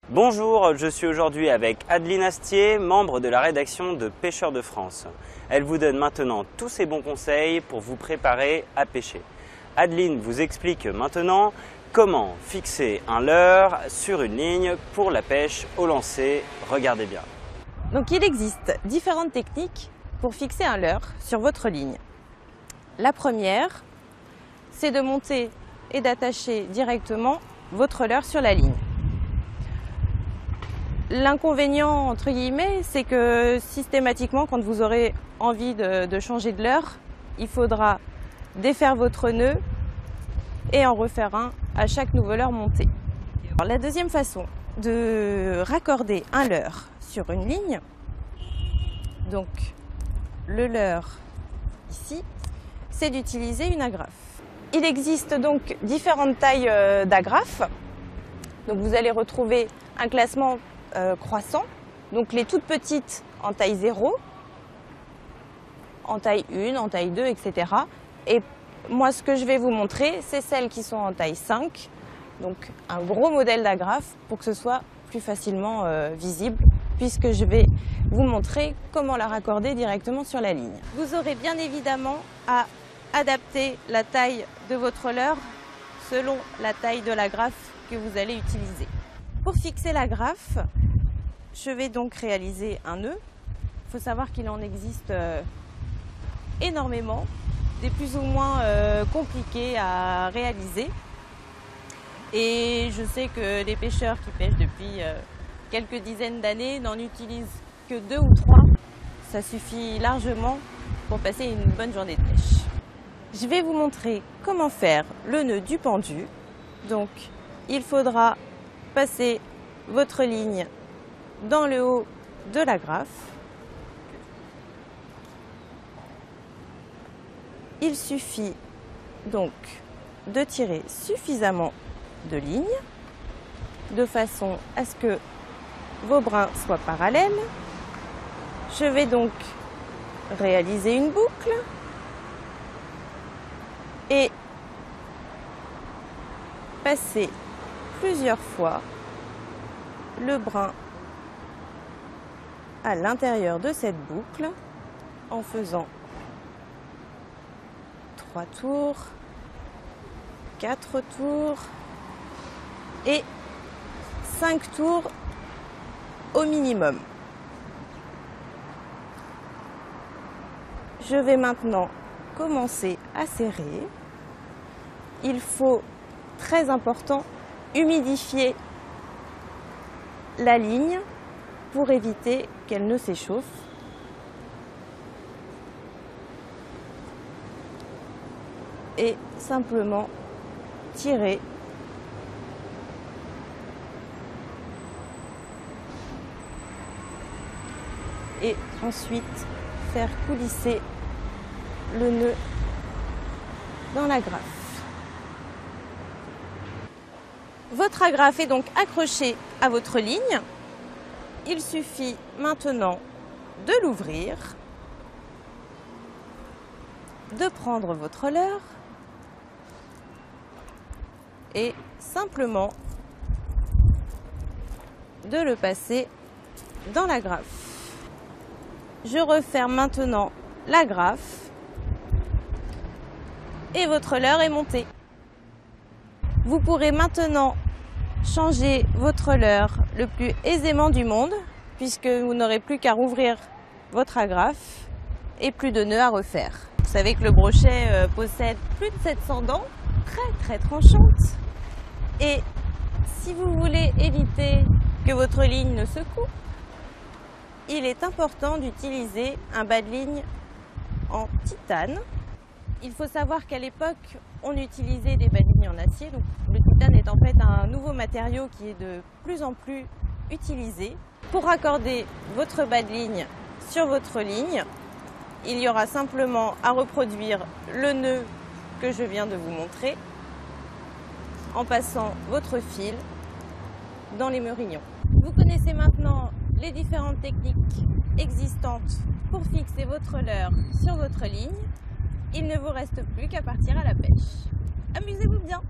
Bonjour, je suis aujourd'hui avec Adeline Astier, membre de la rédaction de Pêcheurs de France. Elle vous donne maintenant tous ses bons conseils pour vous préparer à pêcher. Adeline vous explique maintenant comment fixer un leurre sur une ligne pour la pêche au lancer. Regardez bien. Donc il existe différentes techniques pour fixer un leurre sur votre ligne. La première, c'est de monter et d'attacher directement votre leurre sur la ligne. L'inconvénient, entre guillemets, c'est que systématiquement, quand vous aurez envie de changer de leurre, il faudra défaire votre nœud et en refaire un à chaque nouveau leurre monté. Alors, la deuxième façon de raccorder un leurre sur une ligne, donc le leurre ici, c'est d'utiliser une agrafe. Il existe donc différentes tailles d'agrafes. Donc vous allez retrouver un classement croissant, donc les toutes petites en taille 0, en taille 1, en taille 2, etc. Et moi, ce que je vais vous montrer, c'est celles qui sont en taille 5, donc un gros modèle d'agrafe pour que ce soit plus facilement visible, puisque je vais vous montrer comment la raccorder directement sur la ligne. Vous aurez bien évidemment à adapter la taille de votre leurre selon la taille de l'agrafe que vous allez utiliser. Pour fixer l'agrafe, je vais donc réaliser un nœud. Il faut savoir qu'il en existe énormément, des plus ou moins compliqués à réaliser. Et je sais que les pêcheurs qui pêchent depuis quelques dizaines d'années n'en utilisent que 2 ou 3. Ça suffit largement pour passer une bonne journée de pêche. Je vais vous montrer comment faire le nœud du pendu. Donc, il faudra passer votre ligne dans le haut de l'agrafe. Il suffit donc de tirer suffisamment de lignes de façon à ce que vos brins soient parallèles. Je vais donc réaliser une boucle et passer plusieurs fois le brin à l'intérieur de cette boucle en faisant 3 tours, 4 tours et 5 tours au minimum. Je vais maintenant commencer à serrer. Il faut, très important, humidifier la ligne pour éviter qu'elle ne s'échauffe. Et simplement tirer et ensuite faire coulisser le nœud dans l'agrafe. Votre agrafe est donc accrochée à votre ligne. Il suffit maintenant de l'ouvrir, de prendre votre leurre et simplement de le passer dans l'agrafe. Je referme maintenant l'agrafe et votre leurre est monté. Vous pourrez maintenant changer votre leurre le plus aisément du monde puisque vous n'aurez plus qu'à rouvrir votre agrafe et plus de nœuds à refaire. Vous savez que le brochet possède plus de 700 dents, très tranchantes. Et si vous voulez éviter que votre ligne ne se coupe, il est important d'utiliser un bas de ligne en titane. Il faut savoir qu'à l'époque, on utilisait des bas de ligne en acier. Donc, le titane est en fait un nouveau matériau qui est de plus en plus utilisé. Pour raccorder votre bas de ligne sur votre ligne, il y aura simplement à reproduire le nœud que je viens de vous montrer en passant votre fil dans les merillons. Vous connaissez maintenant les différentes techniques existantes pour fixer votre leurre sur votre ligne. Il ne vous reste plus qu'à partir à la pêche. Amusez-vous bien!